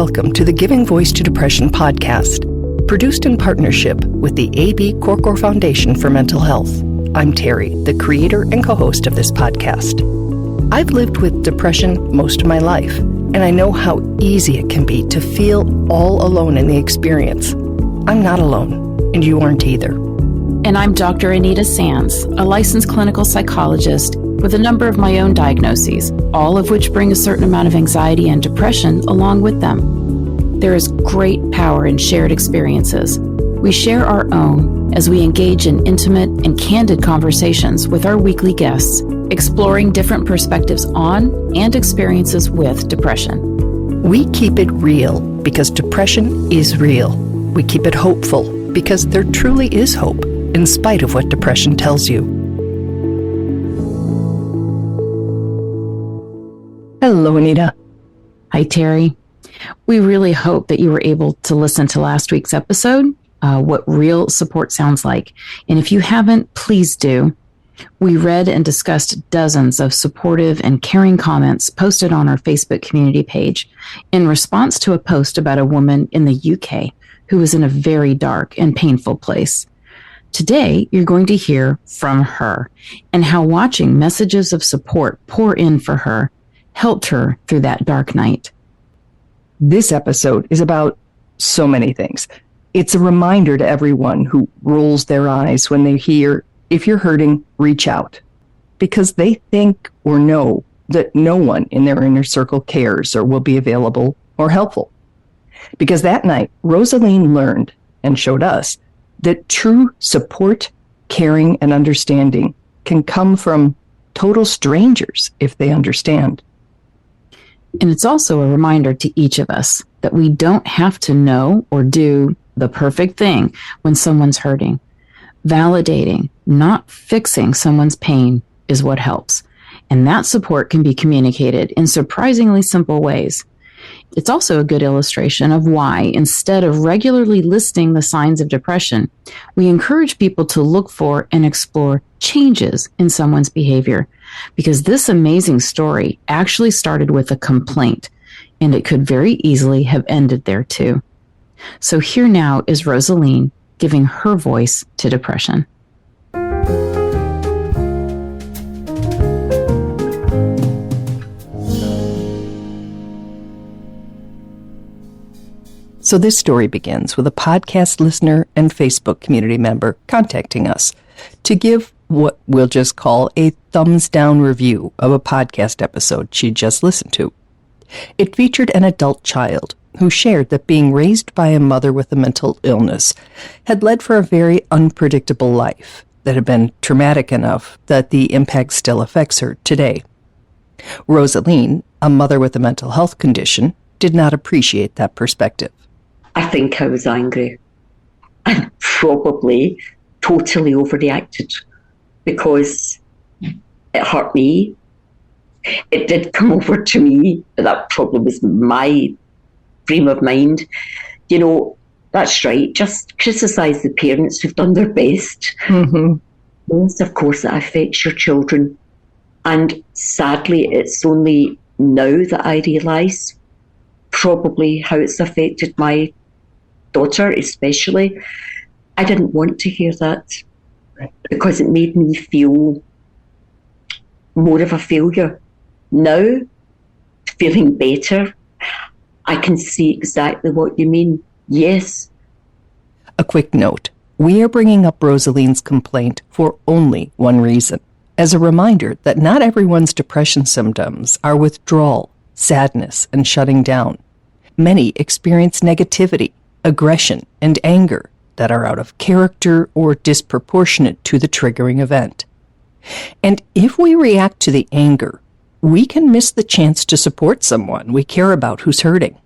Welcome to the Giving Voice to Depression podcast, produced in partnership with the A.B. Korkor Foundation for Mental Health. I'm Terry, the creator and co-host of this podcast. I've lived with depression most of my life, and I know how easy it can be to feel all alone in the experience. I'm not alone, and you aren't either. And I'm Dr. Anita Sands, a licensed clinical psychologist with a number of my own diagnoses, all of which bring a certain amount of anxiety and depression along with them. There is great power in shared experiences. We share our own as we engage in intimate and candid conversations with our weekly guests, exploring different perspectives on and experiences with depression. We keep it real because depression is real. We keep it hopeful because there truly is hope, in spite of what depression tells you. Hello, Anita. Hi, Terry. We really hope that you were able to listen to last week's episode, what real support sounds like. And if you haven't, please do. We read and discussed dozens of supportive and caring comments posted on our Facebook community page in response to a post about a woman in the UK who was in a very dark and painful place. Today, you're going to hear from her and how watching messages of support pour in for her helped her through that dark night. This episode is about so many things. It's a reminder to everyone who rolls their eyes when they hear, if you're hurting, reach out. Because they think or know that no one in their inner circle cares or will be available or helpful. Because that night, Rosaline learned and showed us that true support, caring, and understanding can come from total strangers if they understand. And it's also a reminder to each of us that we don't have to know or do the perfect thing when someone's hurting. Validating, not fixing someone's pain is what helps. And that support can be communicated in surprisingly simple ways. It's also a good illustration of why, instead of regularly listing the signs of depression, we encourage people to look for and explore changes in someone's behavior. Because this amazing story actually started with a complaint, and it could very easily have ended there too. So here now is Rosaline giving her voice to depression. So this story begins with a podcast listener and Facebook community member contacting us to give what we'll just call a thumbs down review of a podcast episode she just listened to. It featured an adult child who shared that being raised by a mother with a mental illness had led for a very unpredictable life that had been traumatic enough that the impact still affects her today. Rosaline, a mother with a mental health condition, did not appreciate that perspective. I think I was angry and probably totally overreacted because it hurt me. It did come over to me. That probably was my frame of mind. You know, that's right. Just criticise the parents who've done their best. Mm-hmm. Yes, of course, that affects your children. And sadly, it's only now that I realise probably how it's affected my daughter, especially. I didn't want to hear that because it made me feel more of a failure. Now, feeling better, I can see exactly what you mean. Yes. A quick note. We are bringing up Rosaline's complaint for only one reason, as a reminder that not everyone's depression symptoms are withdrawal, sadness, and shutting down. Many experience negativity, aggression, and anger that are out of character or disproportionate to the triggering event. And if we react to the anger, we can miss the chance to support someone we care about who's hurting.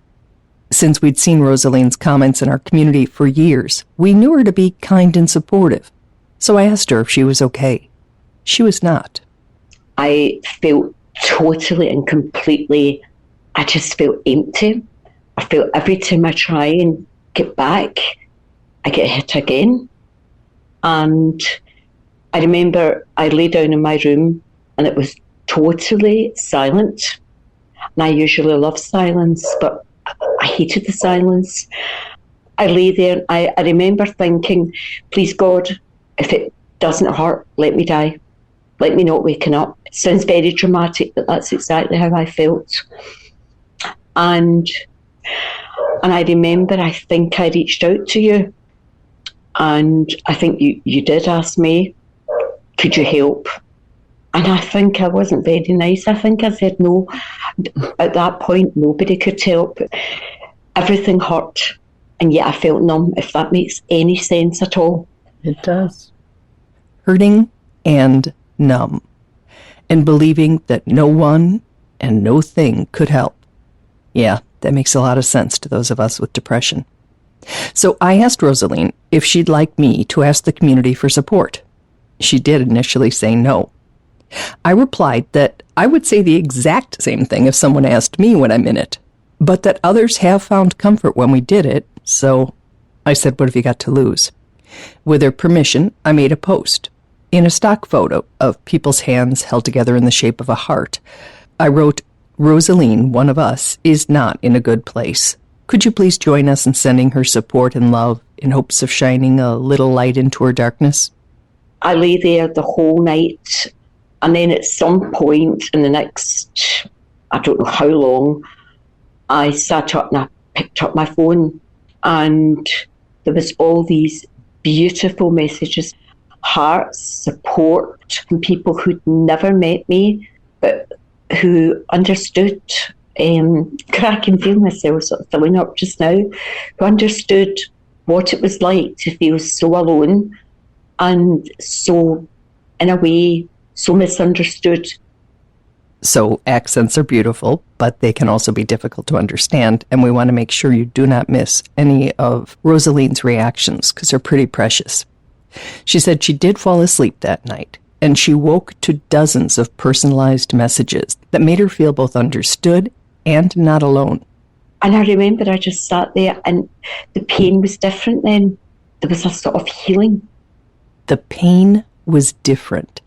Since we'd seen Rosaline's comments in our community for years, we knew her to be kind and supportive. So I asked her if she was okay. She was not. I felt totally and completely, I just felt empty. I felt every time I try and get back, I get hit again. And I remember I lay down in my room and it was totally silent. And I usually love silence, but I hated the silence. I lay there. I remember thinking, please God, if it doesn't hurt, let me die. Let me not waken up. It sounds very dramatic, but that's exactly how I felt. And I remember, I think I reached out to you, and I think you did ask me, could you help? And I think I wasn't very nice. I think I said no. At that point, nobody could help. Everything hurt, and yet I felt numb, if that makes any sense at all. It does. Hurting and numb, and believing that no one and no thing could help. Yeah, that makes a lot of sense to those of us with depression. So I asked Rosaline if she'd like me to ask the community for support. She did initially say no. I replied that I would say the exact same thing if someone asked me when I'm in it, but that others have found comfort when we did it, so I said, what have you got to lose? With her permission, I made a post. In a stock photo of people's hands held together in the shape of a heart, I wrote, Rosaline, one of us, is not in a good place. Could you please join us in sending her support and love in hopes of shining a little light into her darkness? I lay there the whole night, and then at some point in the next, I don't know how long, I sat up and I picked up my phone, and there was all these beautiful messages, hearts, support from people who'd never met me, but who understood, I can feel myself sort of filling up just now, who understood what it was like to feel so alone and so, in a way, so misunderstood. So accents are beautiful, but they can also be difficult to understand, and we want to make sure you do not miss any of Rosaline's reactions because they're pretty precious. She said she did fall asleep that night, and she woke to dozens of personalized messages that made her feel both understood and not alone. And I remember I just sat there, and the pain was different then. There was a sort of healing. The pain was different.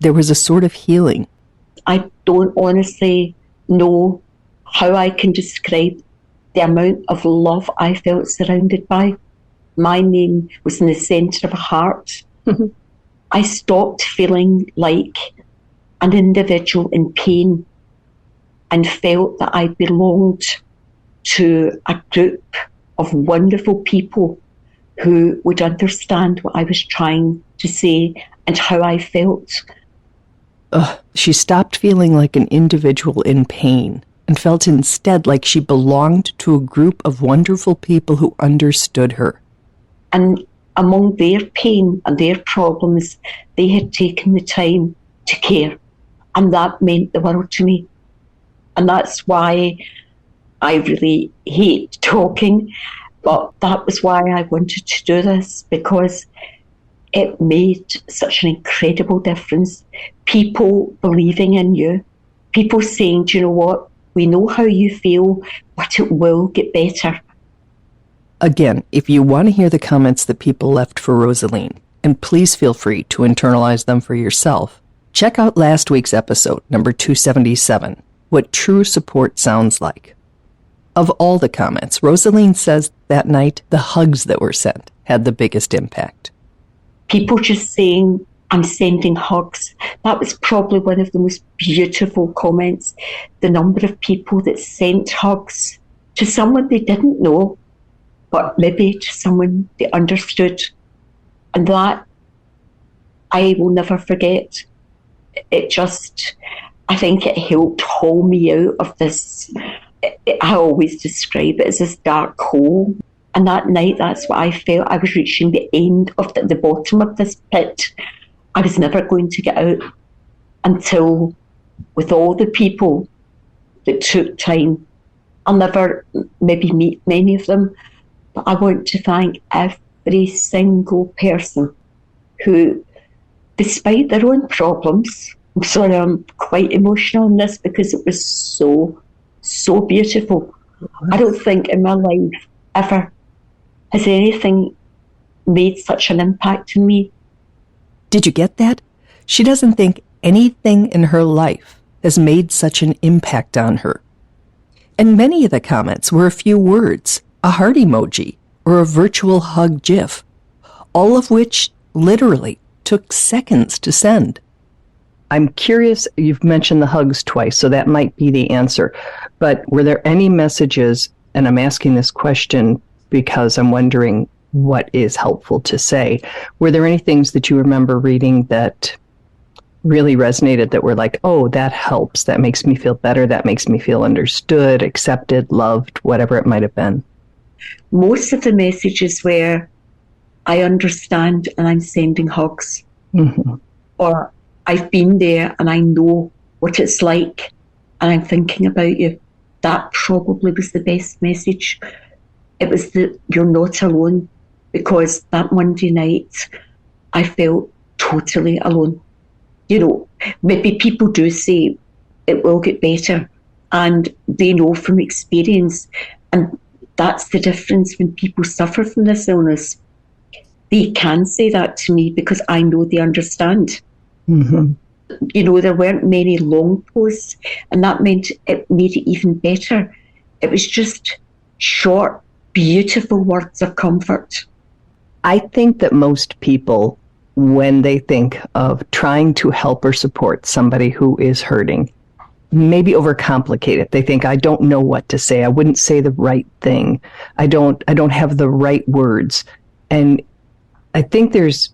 There was a sort of healing. I don't honestly know how I can describe the amount of love I felt surrounded by. My name was in the centre of a heart. I stopped feeling like an individual in pain and felt that I belonged to a group of wonderful people who would understand what I was trying to say and how I felt. She stopped feeling like an individual in pain and felt instead like she belonged to a group of wonderful people who understood her. And among their pain and their problems, they had taken the time to care. And that meant the world to me. And that's why I really hate talking, but that was why I wanted to do this, because it made such an incredible difference. People believing in you, people saying, do you know what, we know how you feel, but it will get better. Again, if you want to hear the comments that people left for Rosaline, and please feel free to internalize them for yourself, check out last week's episode, number 277, What True Support Sounds Like. Of all the comments, Rosaline says that night the hugs that were sent had the biggest impact. People just saying, I'm sending hugs. That was probably one of the most beautiful comments. The number of people that sent hugs to someone they didn't know, but maybe to someone they understood. And that I will never forget. It just, I think it helped haul me out of this, I always describe it as this dark hole. And that night, that's what I felt. I was reaching the end of the bottom of this pit. I was never going to get out until, with all the people that took time, I'll never maybe meet many of them, but I want to thank every single person who, despite their own problems, I'm sorry, I'm quite emotional in this because it was so beautiful. I don't think in my life ever has anything made such an impact on me. Did you get that? She doesn't think anything in her life has made such an impact on her. And many of the comments were a few words, a heart emoji, or a virtual hug gif, all of which literally took seconds to send. I'm curious, you've mentioned the hugs twice, so that might be the answer. But were there any messages, and I'm asking this question because I'm wondering what is helpful to say. Were there any things that you remember reading that really resonated, that were like, oh, that helps, that makes me feel better, that makes me feel understood, accepted, loved, whatever it might have been? Most of the messages were, I understand and I'm sending hugs. Mm-hmm. Or I've been there and I know what it's like and I'm thinking about you. That probably was the best message. It was that you're not alone, because that Monday night I felt totally alone. You know, maybe people do say it will get better, and they know from experience, and that's the difference when people suffer from this illness. They can say that to me because I know they understand. Mm-hmm. You know, there weren't many long posts, and that meant it made it even better. It was just short, beautiful words of comfort. I think that most people, when they think of trying to help or support somebody who is hurting, maybe overcomplicate it. They think, I don't know what to say. I wouldn't say the right thing. I don't have the right words. And I think there's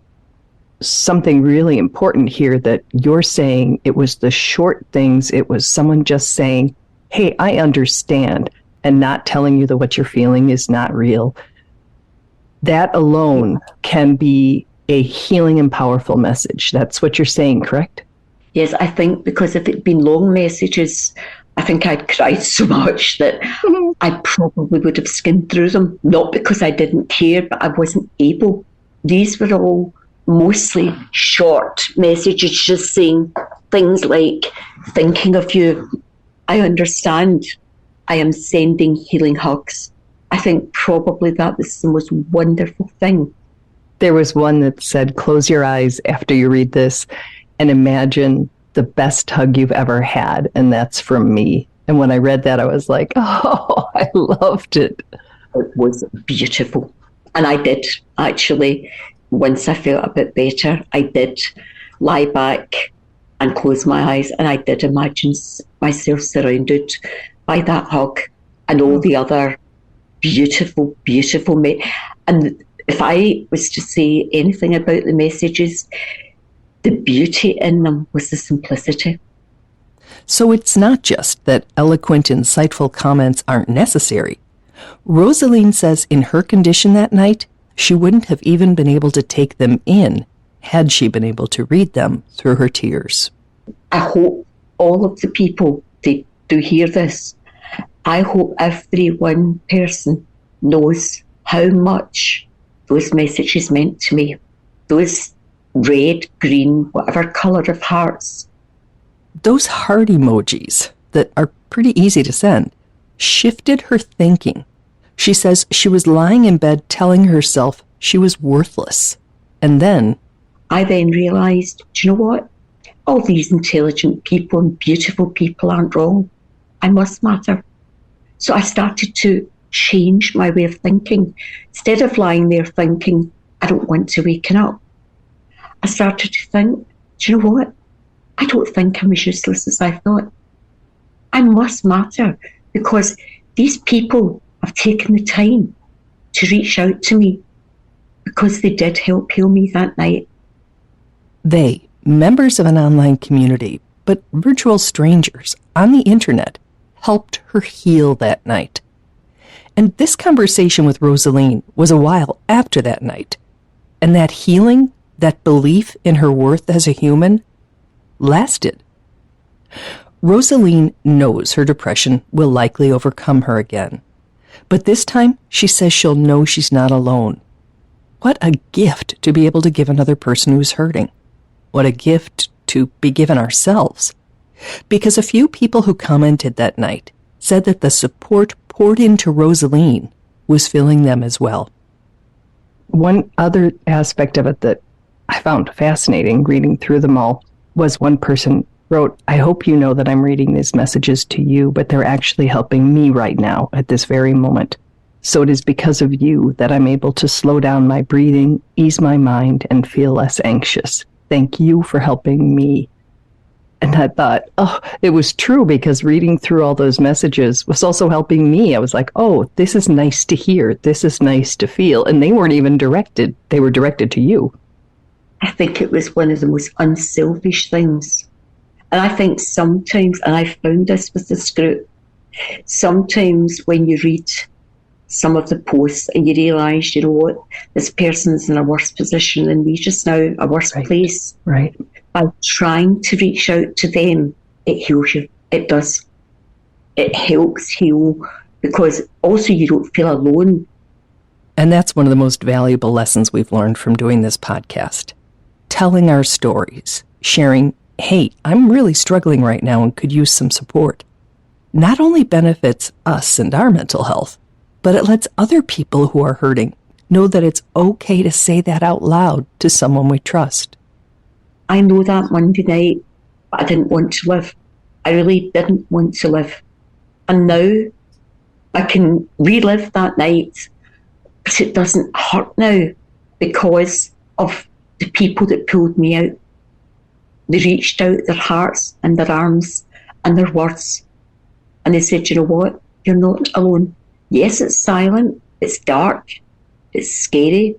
something really important here, that you're saying it was the short things. It was someone just saying, hey, I understand, and not telling you that what you're feeling is not real. That alone can be a healing and powerful message. That's what you're saying, correct? Yes, I think because if it'd been long messages, I think I'd cried so much that I probably would have skimmed through them. Not because I didn't care, but I wasn't able. These were all mostly short messages, just saying things like, thinking of you, I understand, I am sending healing hugs. I think probably that was the most wonderful thing. There was one that said, close your eyes after you read this and imagine the best hug you've ever had, and that's from me. And when I read that, I was like, oh, I loved it. It was beautiful. And I did, actually, once I felt a bit better, I did lie back and close my eyes, and I did imagine myself surrounded by that hug and all the other beautiful, beautiful and if I was to say anything about the messages, the beauty in them was the simplicity. So it's not just that eloquent, insightful comments aren't necessary. Rosaline says in her condition that night, she wouldn't have even been able to take them in had she been able to read them through her tears. I hope all of the people that do hear this, I hope every one person knows how much those messages meant to me. Those red, green, whatever colour of hearts. Those heart emojis that are pretty easy to send shifted her thinking. She says she was lying in bed telling herself she was worthless. And then I then realised, do you know what? All these intelligent people and beautiful people aren't wrong. I must matter. So I started to change my way of thinking. Instead of lying there thinking, I don't want to waken up, I started to think, do you know what? I don't think I'm as useless as I thought. I must matter, because these people have taken the time to reach out to me, because they did help heal me that night. they, members of an online community, but virtual strangers on the internet, helped her heal that night. And this conversation with Rosaline was a while after that night. And that healing, that belief in her worth as a human, lasted. Rosaline knows her depression will likely overcome her again. But this time, she says she'll know she's not alone. What a gift to be able to give another person who's hurting. What a gift to be given ourselves. Because a few people who commented that night said that the support poured into Rosaline was filling them as well. One other aspect of it that I found fascinating reading through them all was one person wrote, I hope you know that I'm reading these messages to you, but they're actually helping me right now at this very moment. So it is because of you that I'm able to slow down my breathing, ease my mind, and feel less anxious. Thank you for helping me. And I thought, oh, it was true, because reading through all those messages was also helping me. I was like, oh, this is nice to hear. This is nice to feel. And they weren't even directed. They were directed to you. I think it was one of the most unselfish things. And I think sometimes, and I found this with this group, sometimes when you read some of the posts and you realise, you know what, this person's in a worse position than me just now, a worse place. Right. By trying to reach out to them, it heals you. It does. It helps heal, because also you don't feel alone. And that's one of the most valuable lessons we've learned from doing this podcast. Telling our stories, sharing, hey, I'm really struggling right now and could use some support, not only benefits us and our mental health, but it lets other people who are hurting know that it's okay to say that out loud to someone we trust. I know that Monday night, but I didn't want to live. I really didn't want to live. And now I can relive that night, but it doesn't hurt now because of the people that pulled me out. They reached out their hearts and their arms and their words. And they said, you know what? You're not alone. Yes, it's silent, it's dark, it's scary,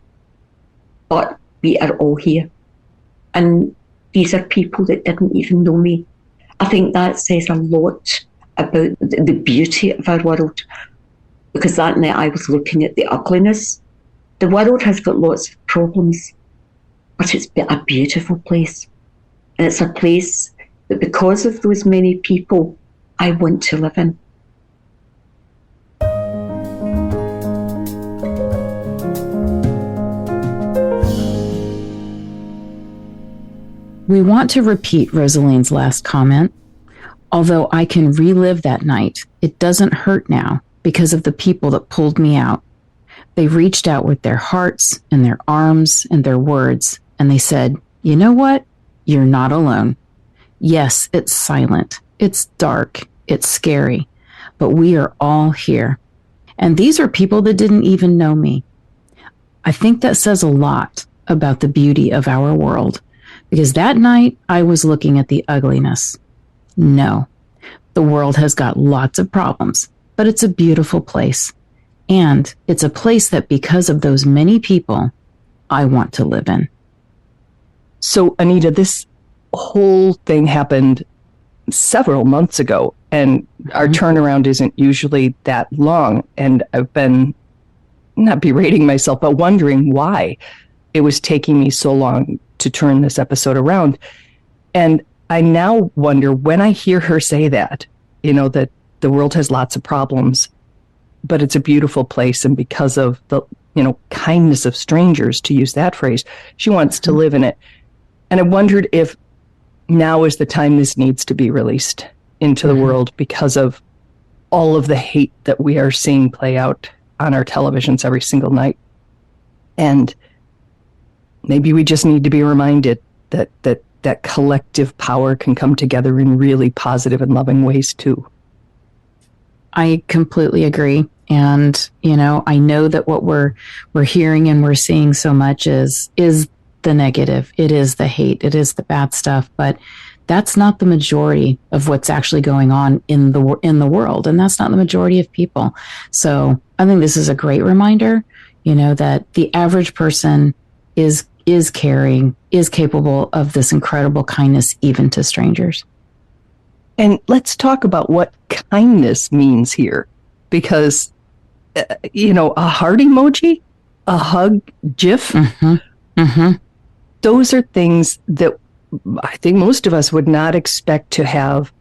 but we are all here. And these are people that didn't even know me. I think that says a lot about the beauty of our world. Because that night I was looking at the ugliness. The world has got lots of problems, but it's a beautiful place. And it's a place that, because of those many people, I want to live in. We want to repeat Rosaline's last comment. Although I can relive that night, it doesn't hurt now because of the people that pulled me out. They reached out with their hearts and their arms and their words, and they said, you know what? You're not alone. Yes, it's silent, it's dark, it's scary, but we are all here. And these are people that didn't even know me. I think that says a lot about the beauty of our world. Because that night, I was looking at the ugliness. No, the world has got lots of problems, but it's a beautiful place. And it's a place that, because of those many people, I want to live in. So, Anita, this whole thing happened several months ago, and our turnaround isn't usually that long. And I've been, not berating myself, but wondering why it was taking me so long to turn this episode around. And I now wonder, when I hear her say that, you know, that the world has lots of problems, but it's a beautiful place. And because of the, you know, kindness of strangers, to use that phrase, she wants to live in it. And I wondered if now is the time this needs to be released into the world, because of all of the hate that we are seeing play out on our televisions every single night. And maybe we just need to be reminded that collective power can come together in really positive and loving ways too. I completely agree. And, you know, I know that what we're hearing and we're seeing so much is the negative. It is the hate. It is the bad stuff. But that's not the majority of what's actually going on in the world. And that's not the majority of people. So I think this is a great reminder, you know, that the average person is caring, is capable of this incredible kindness, even to strangers. And let's talk about what kindness means here, because, you know, a heart emoji, a hug, GIF, those are things that I think most of us would not expect to have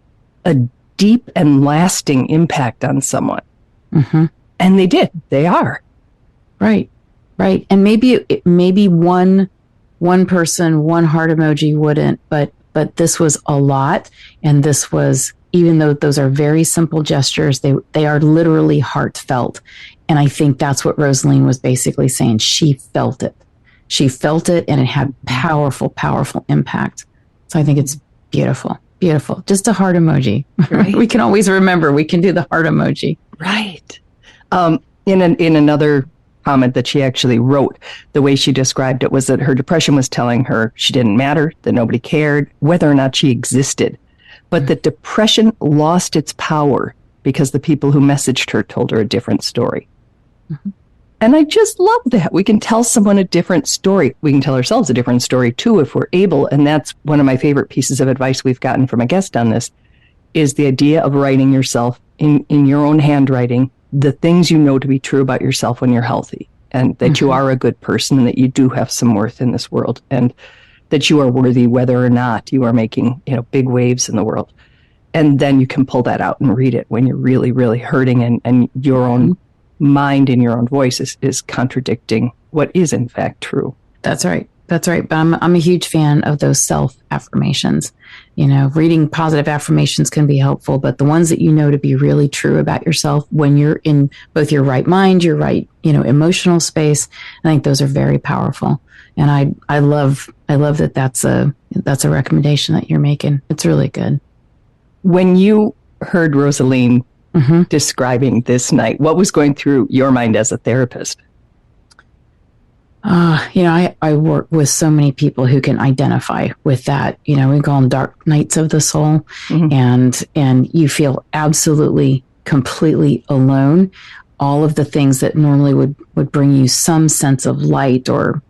a deep and lasting impact on someone. And they did. They are. Right. And maybe one person, one heart emoji wouldn't, but this was a lot. And this was, even though those are very simple gestures, they are literally heartfelt. And I think that's what Rosaline was basically saying. She felt it. She felt it, and it had powerful, powerful impact. So I think it's beautiful. Beautiful. Just a heart emoji. Right. We can always remember we can do the heart emoji. Right. In another comment that she actually wrote, the way she described it was that her depression was telling her she didn't matter, that nobody cared, whether or not she existed. But that depression lost its power because the people who messaged her told her a different story. Mm-hmm. And I just love that. We can tell someone a different story. We can tell ourselves a different story too, if we're able. And that's one of my favorite pieces of advice we've gotten from a guest on this, is the idea of writing yourself in your own handwriting, the things you know to be true about yourself when you're healthy, and that you are a good person, and that you do have some worth in this world, and that you are worthy whether or not you are making, big waves in the world. And then you can pull that out and read it when you're really, really hurting, and your own mind and your own voice is contradicting what is in fact true. That's right. That's right. But I'm a huge fan of those self affirmations. Reading positive affirmations can be helpful, but the ones that you know to be really true about yourself when you're in both your right mind, your right, emotional space, I think those are very powerful. And I love that that's a recommendation that you're making. It's really good. When you heard Rosaline describing this night, what was going through your mind as a therapist? I work with so many people who can identify with that. We call them dark nights of the soul, and you feel absolutely, completely alone. All of the things that normally would bring you some sense of light or,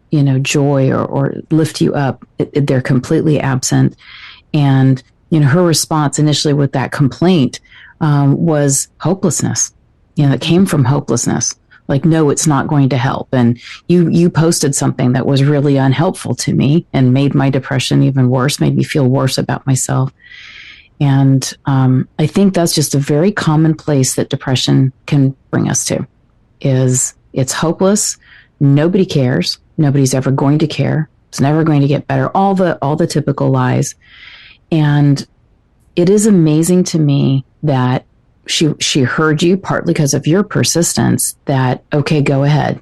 joy or lift you up, they're completely absent. And, her response initially with that complaint was hopelessness. It came from hopelessness. Like, no, it's not going to help. And you posted something that was really unhelpful to me and made my depression even worse, made me feel worse about myself. And I think that's just a very common place that depression can bring us to, is it's hopeless. Nobody cares. Nobody's ever going to care. It's never going to get better. All the typical lies. And it is amazing to me that she heard you, partly because of your persistence, that, okay, go ahead,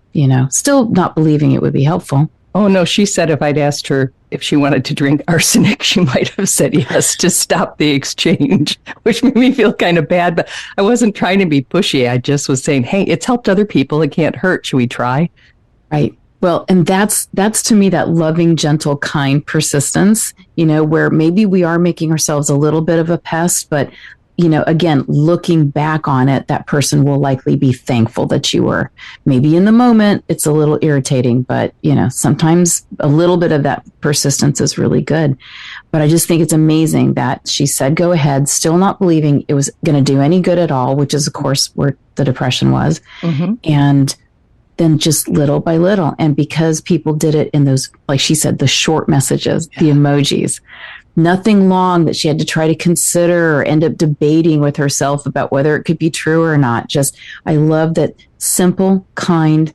still not believing it would be helpful. Oh, no, she said if I'd asked her if she wanted to drink arsenic, she might have said yes to stop the exchange, which made me feel kind of bad. But I wasn't trying to be pushy. I just was saying, hey, it's helped other people. It can't hurt. Should we try? Right. Well, and that's to me that loving, gentle, kind persistence, where maybe we are making ourselves a little bit of a pest, but again, looking back on it, that person will likely be thankful that you were. Maybe in the moment, it's a little irritating, but, sometimes a little bit of that persistence is really good. But I just think it's amazing that she said, go ahead, still not believing it was going to do any good at all, which is, of course, where the depression was. And then just little by little. And because people did it in those, like she said, the short messages, the emojis, nothing long that she had to try to consider or end up debating with herself about whether it could be true or not. Just, I love that simple, kind,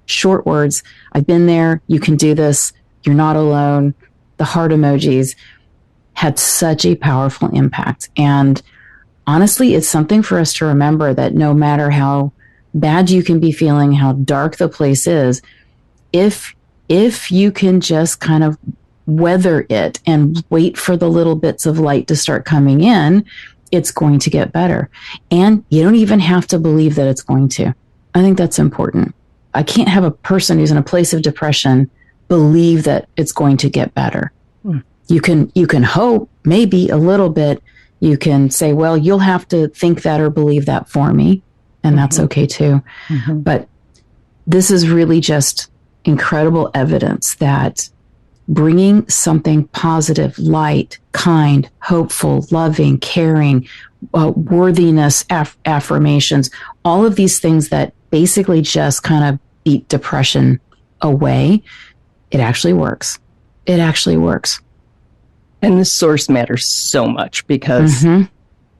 short words. I've been there. You can do this. You're not alone. The heart emojis had such a powerful impact. And honestly, it's something for us to remember, that no matter how bad you can be feeling, how dark the place is, if you can just kind of weather it and wait for the little bits of light to start coming in, it's going to get better. And you don't even have to believe that it's going to. I think that's important. I can't have a person who's in a place of depression believe that it's going to get better. You can hope, maybe a little bit. You can say, well, you'll have to think that or believe that for me. And that's okay too. But this is really just incredible evidence that bringing something positive, light, kind, hopeful, loving, caring, worthiness, affirmations, all of these things that basically just kind of beat depression away, it actually works. It actually works. And the source matters so much, because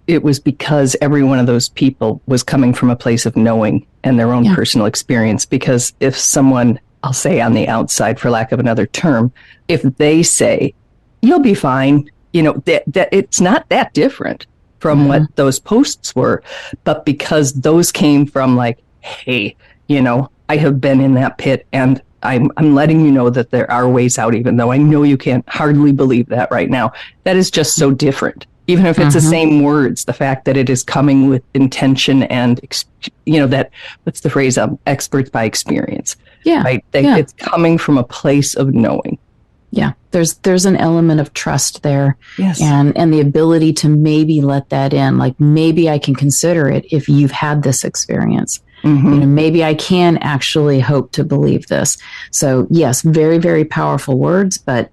it was because every one of those people was coming from a place of knowing and their own personal experience. Because if someone, I'll say on the outside, for lack of another term, if they say, you'll be fine, that it's not that different from what those posts were. But because those came from like, hey, I have been in that pit and I'm letting you know that there are ways out, even though I know you can't hardly believe that right now. That is just so different. Even if it's the same words, the fact that it is coming with intention and, that, what's the phrase, experts by experience. Yeah. Right? It's coming from a place of knowing. Yeah. There's an element of trust there. Yes. And the ability to maybe let that in. Like, maybe I can consider it if you've had this experience. Maybe I can actually hope to believe this. So yes, very, very powerful words, but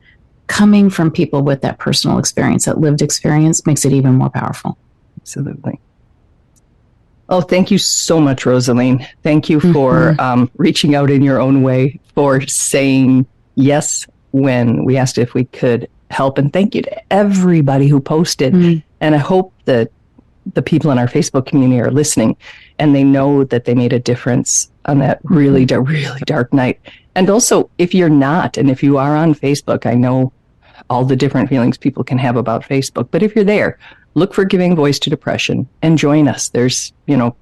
coming from people with that personal experience, that lived experience, makes it even more powerful. Absolutely. Oh, thank you so much, Rosaline. Thank you for reaching out in your own way, for saying yes when we asked if we could help. And thank you to everybody who posted. And I hope that the people in our Facebook community are listening and they know that they made a difference on that really, really dark night. And also, if you're not, and if you are on Facebook, I know all the different feelings people can have about Facebook, but if you're there, look for Giving Voice to Depression and join us. There's,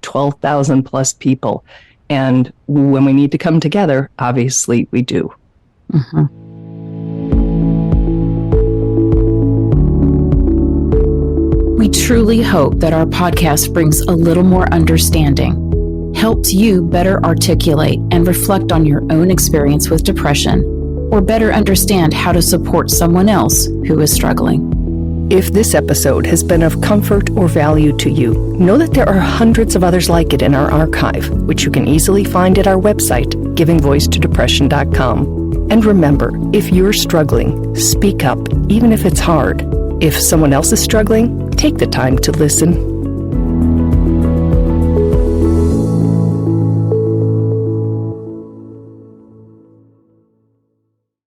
12,000 plus people. And when we need to come together, obviously we do. We truly hope that our podcast brings a little more understanding, helps you better articulate and reflect on your own experience with depression, or better understand how to support someone else who is struggling. If this episode has been of comfort or value to you, know that there are hundreds of others like it in our archive, which you can easily find at our website, givingvoicetodepression.com. And remember, if you're struggling, speak up, even if it's hard. If someone else is struggling, take the time to listen.